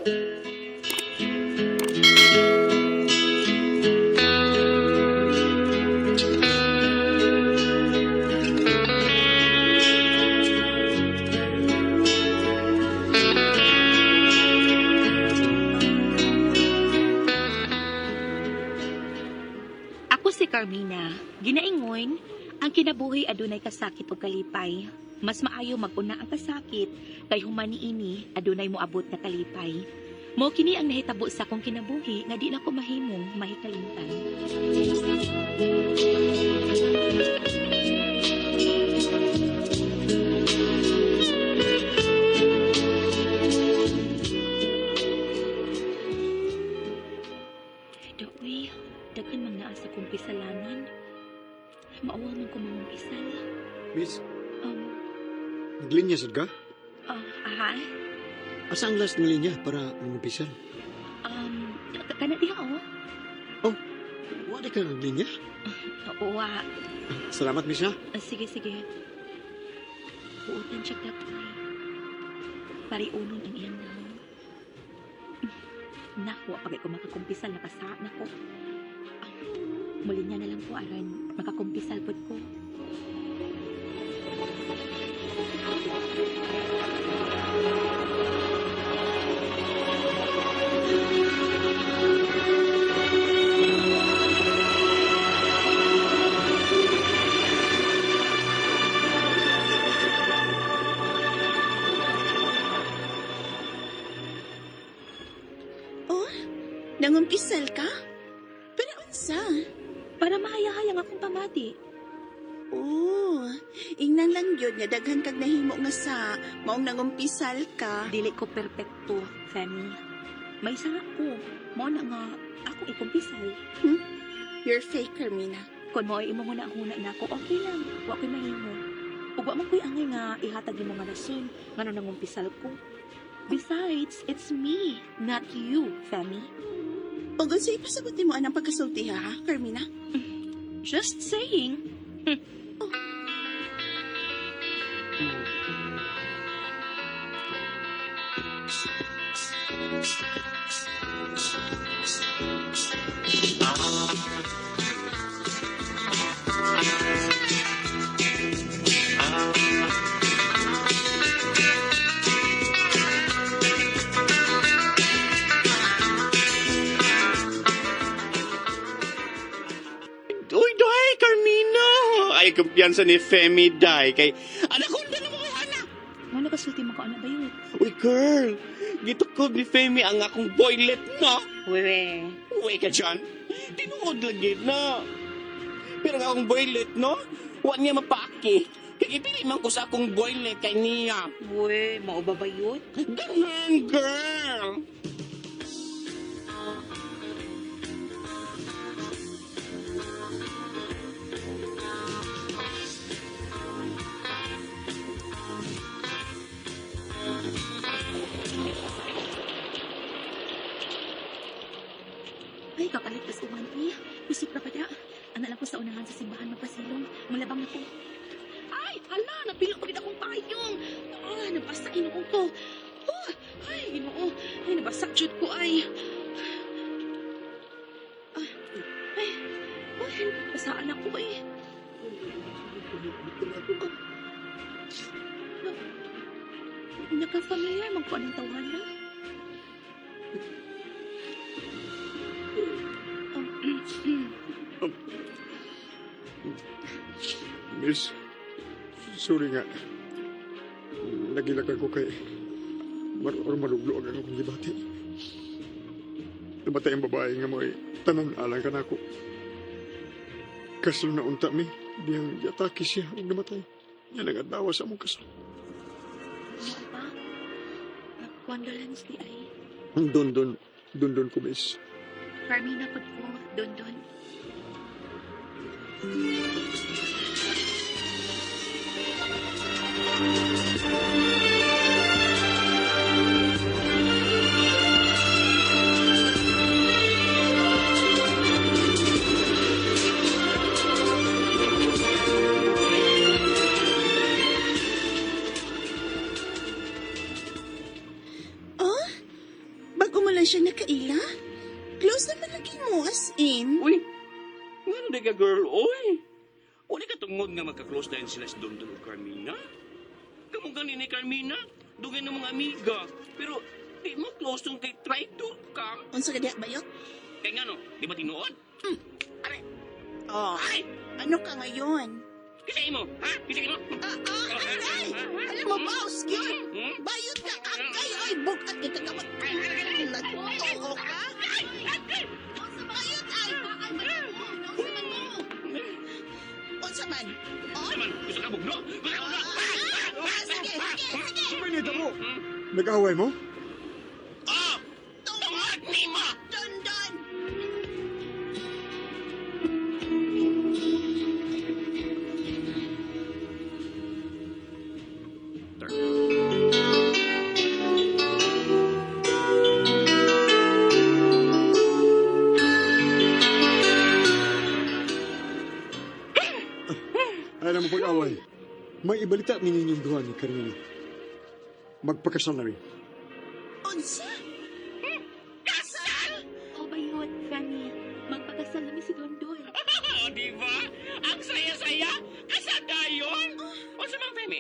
Ako si Carmina. Ginaingon, ang kinabuhi adunay kasakit o kalipay. Mas maayo mag-una ang kasakit kay humani ini adunay moabot na kalipay. Mo kini ang nahitabo sa akong kinabuhi nga di na ko mahimong mahikalimtan. Daoy, daghan man naa sa kong pisalanan. Maawa man ko mga pisal. Miss, Um, naglinya sad ka? aha? Asa ang last ng linya para umpisan? Kana diha oh? Wala ka naglinya? Uwa. Salamat, Miss, ha? Sige, sige. Buutan siya tatay. Pariunon ang iyang naman. Naku, pagay ko makakumpisal, nakasaan ako. Muli niya na lang po, aran. Makakumpisal po ko. Nangumpisal ka? Pero unsa? Para mahayahayang akong pamati. Oo, ingnan lang yun nga daghan kag nahimo nga sa maong nangumpisal ka. Dili ko perpekto, Femi. May isa ako. Mo na nga, ako ikumpisal. You're fake, Carmina. Kung mo ay imo na huna na ako, okay lang. Wa ko'y mahimo. Ug wa man ko'y angay nga ihatag yung mga rason nga nang nangumpisal ko. Besides, it's me, not you, Femi. O gusto ipasabot mo anang pagkasulti ha, Carmina? Just saying. Uy, Day, Carmina! Ay, kumpiyansa ni Femi, Day. Kay, anak ko, na mo kay anak! Mo nakasulti mo ka na ba yun? Uy, girl! Gito ko ni Femi ang akong boylet, no? Wewe. Uy ka dyan. Tinuod lagi na. Pero ang akong boylet, no? Huwag niya mapaki. Kaya ipili man ko sa akong boylet kay niya. We, mauba ba yun? Ganun, girl! Ay, kapalit kas uwan niya. Isip na pa da. Ana lang ko sa unahan sa simbahan magpasilong. Mulabang na ko. Ay, hala, napilo pa rin akong payong. Nabasa inuo ko. Ay, inuo. Ay, nabasa jud ko ay. Ay, basaan ako eh. Naka-familiar magkuha ng tawanan. Miss, sorry nga. Nagilakan ko kay maruglo ang akong gibati. Namatay ang babae nga mo'y tanan alang ka na ako. Kaslo na unta mi, diyang yataki siya ang namatay. Yan ang adlawa sa among kaslo. Ano ba? Condolence di ay. Ang dondon ko, miss. Carmina po ko, don. na siya nakaila? Close naman lagi mo, as in. Uy, nga na ka girl, oy. Wala ka tungod nga magka-close na yun sila si Don o Carmina. Kamu ganin ni Carmina, dugay ng mga amiga. Pero di mo close nung kay traitor ka. Unsa ka diha bayot? Kaya nga no, di ba tinuod? Are, Oh, ay, ano ka ngayon? kisay mo, ha? Kisay mo? Ay! Alam mo, boss, yun! Hmm? Bayot ka kakay! Ay, bukat kita ka mag... Nagtuo ka? Bayot ay! Unsa man? Oh? Naman, gusto ka bugno? Gusto ka bugno? Sige! Suminita mo! Nag-away mo? Oh! Tungod ni mo! Don! Ay na mo pag-away. May ibalita ninyong duha ni Carmina. Magpakasal na rin. Unsa? Kasal! O bayot, Fanny. Magpakasal namin si Dondon. Oh, di ba? Ang saya-saya! Kasal dayon! O sa mga Femi,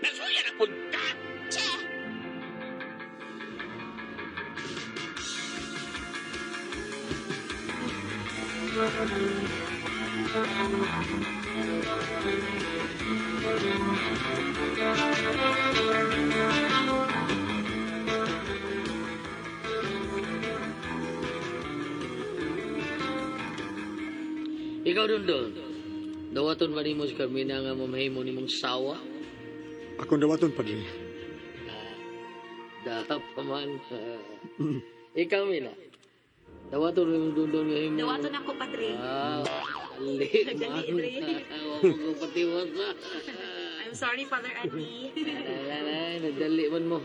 nagsuya na punta! Che! Ikaw Dondon, dawaton ba nimo si Carmina nga mamahimo nimong sawa? Akong dawaton, Padre. Dahap pa man. Ikaw Mina, dawaton mo nimong Dondon nga himo. Dawaton ako, Padre. Ali, Nagdali, man. Dre. Huwag mo patiwas na. I'm sorry, Father Andy. Nagdali man mo.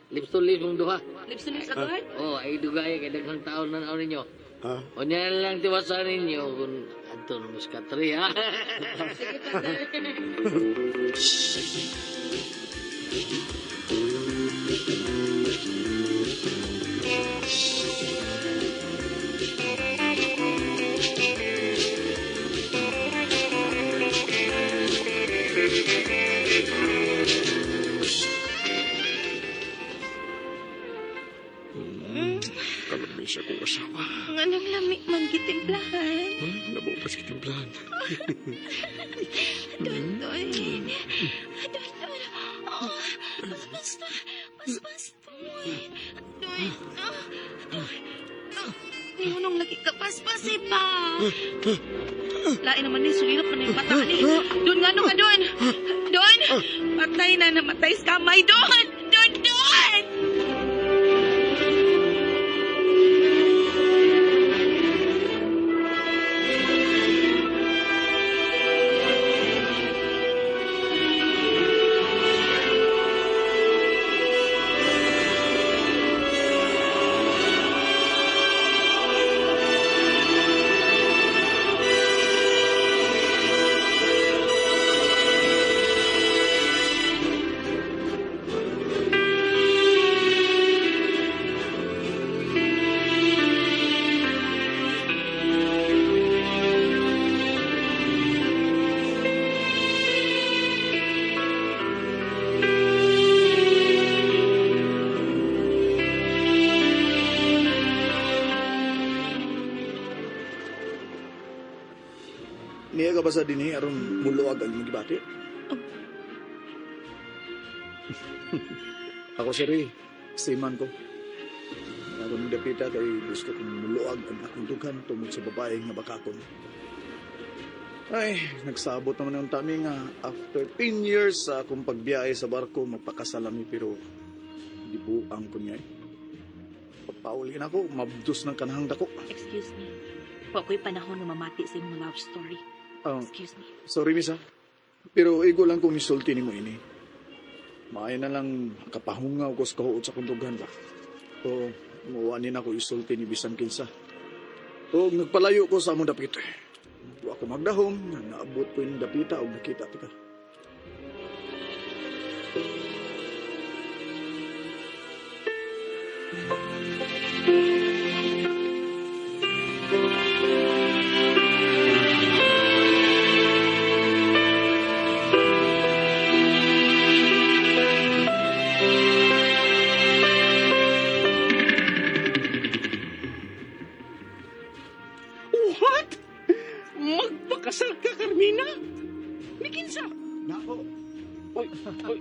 Lips to lips mong duha. Lips to lips agad? Oh, ay dugay kay daghang taon na naon ninyo. Ha? O niya lang tiwasan ninyo kung adto na mas katri, ha? Sige, Father. Kalabis akong asawa. Nga nang lami man gitimplahan. Nabukas kitimplahan. Dondon. Dondon. Oh, basta. Di mo nung lagi ka paspasi pa. Lain naman ni sulirap man yung bata ni. Don nga nung ka, Don. Don! Patay na namatay sa kamay, Don! Don! Niya ka ba sa dinhi aron muluwag ang imong gibati? Ako si Ray, seaman ko. Aron dapita kay gusto kong muluwag ang akong dughan tungod sa babae nga bakakon. Ay, nagsabot naman ang tami nga after 10 years sa akong pagbiyahe sa barko magpakasalami pero di buang ko niya. Papaulin ako, mabdus ng kanahang dako. Excuse me. Wa ko'y panahon na mamati sa imong love story. Excuse me. Sorry, Misa. Pero igo lang kung isulti ni mo ini. Maay na lang kapahungaw ko sa kahuot sa kundugan ba. O muwanin ako isulti ni Bisan Kinsa. O nagpalayo ko sa among dapit. Wa ako magdahom, naabot ko yung dapita o nakita tika. What? Magpakasal ka, Carmina? Ni kinsa? Nako, Oy, oy.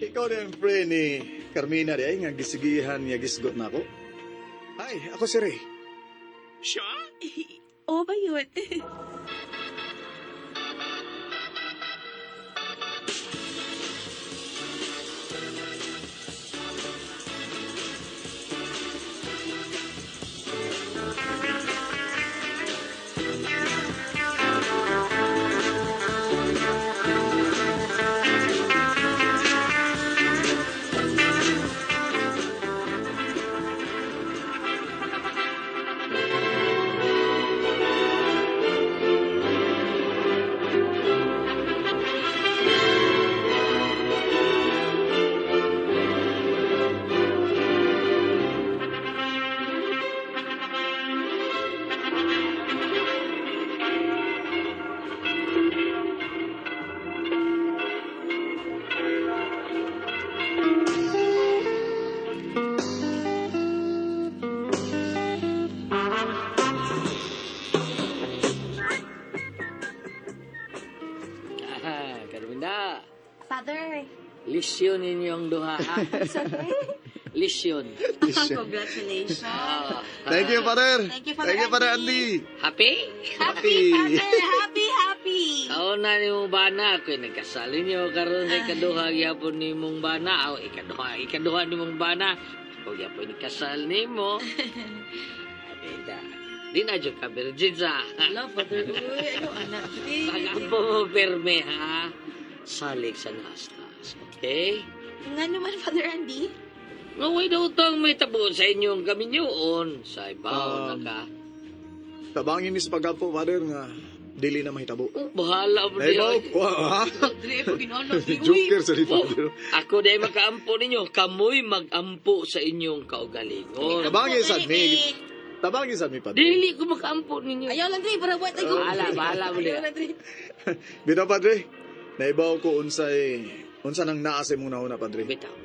ikaw na yung friend ni Carmina di ay nga gisigihan niya gisgot na ako. Ay, ako si Ray. Siya? O bayot. Carmina, Father, lisyon ninyong duha, ha? Lisyon. Congratulations. Ah, Thank you, Father. Thank you, Thank you, Father Andy. Happy? Happy. Happy. Kauna ni mong bana, ako'y nagkasali niyo karon sa ikaduha gyapon ni mong bana, o ikaduha ni mong bana, ako gyapon nagkasal nimo. Abeda. Di na jud ka virgin sa. Hello, Father. Uy, ano anak? Pagampo mo perme ha. Salik sa nastas. Okay? Nga naman, Father Andy. Ngaway daw tong may tabo sa inyong kaminyoon. Sa ibaw na ka. Tabangin ni sa pagkampo, Father, nga dili na mahitabo. Oh, bahala mo Naibaw, diyo. ha? Dre, pag ginonok. Joker sa ni Father. Ako day makaampo ninyo. Kamoy magampo sa inyong kaugalingon. Tabangin sa mi. Tabangin sa mi, Padre. Dili ko makaampo ninyo. Ayaw lang, Dre, para buhat tayo. Bahala mo diyo. Ayaw lang, Dre. Bitaw, Padre. Naibaw ko unsa nang naasay mong nauna, Padre. Bitaw.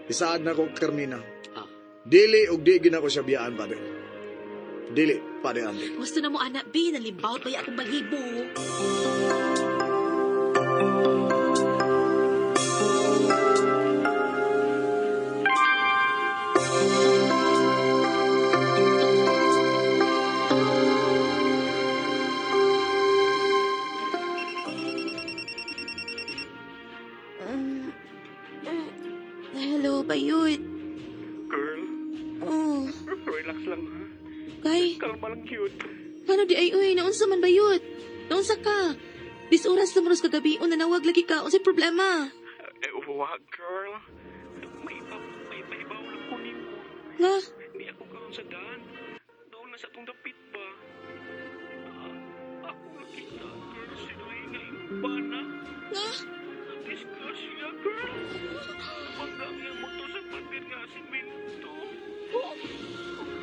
Isaad na ko, Carmina. Ah. Dili ug di gina ko siya biyaan, Padre. Dili, Padre Andy. Gusto na mo, anak, B. Nalimbawt ba akong balibo? Hello, Bayot. Girl, Oh, relax lang ha. kay, Kalma lang cute. ano di ay, uy, naunsa man Bayot? Naunsa ka? Dis oras na maros kagabi, nanawag lagi ka, unsay problema? Wag, girl. May ibaw lang ko nimo. Nga, Hindi ako karon sa daan. Doon na sa tong dapit ba? Ako nakita, girl, si Ray nga bana. nga, Discuss siya, girl. Bangga nga motor sa patir nga simento.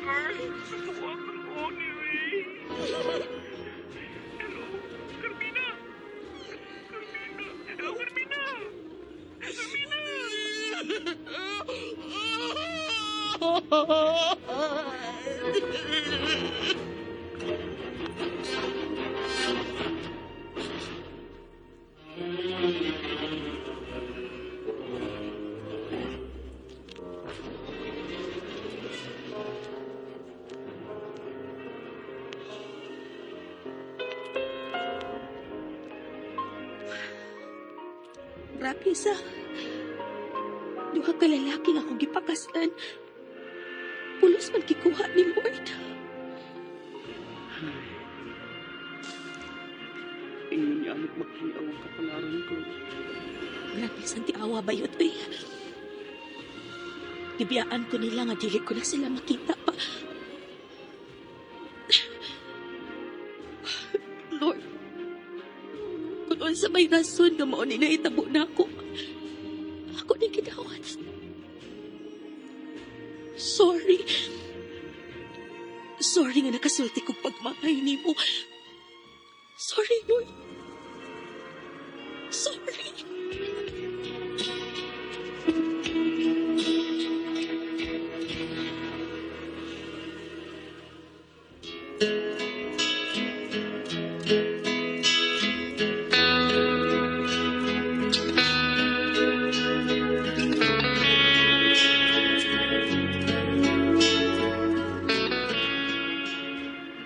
Girl, natuwa ko ni Ray. Hello, Carmina. Carmina. Hello, Carmina. grabe sa. Duha ka lalaki nga akong gipakaslan. Pulos man kikuha ni Lord. Ingin niya anak maghiaw ang kapalaran ko. Grabe sa tiawa Bayot, uy. Gibiyaan ko nila nga dili ko na sila makita pa. Lord, kung unsa may rason nga mao ni naitabo na ako ni gidawat. Sorry. Sorry nga nakasulti kong pagmamay ni mo. Sorry, Noy. Sorry.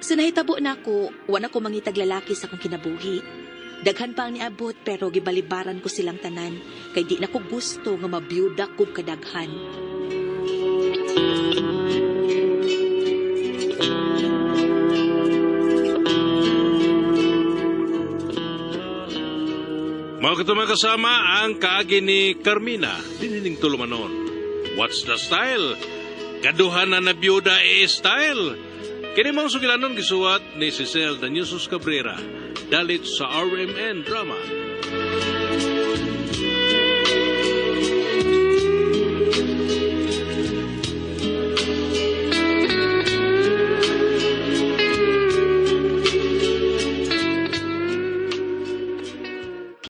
Sa nahitabo na ako, wala ko mangitag lalaki sa kong kinabuhi. Daghan pa ang niabot pero gibalibaran ko silang tanan kay di na ko gusto nga mabiyuda ko kadaghan. Mga katuma kasama ang kaagi ni Carmina, dinining tulumanon. What's the style? Kaduhan na nabiyuda style. Kini mong sugilanon gisuwat ni Cecil Daniusos Cabrera, dalit sa RMN Drama.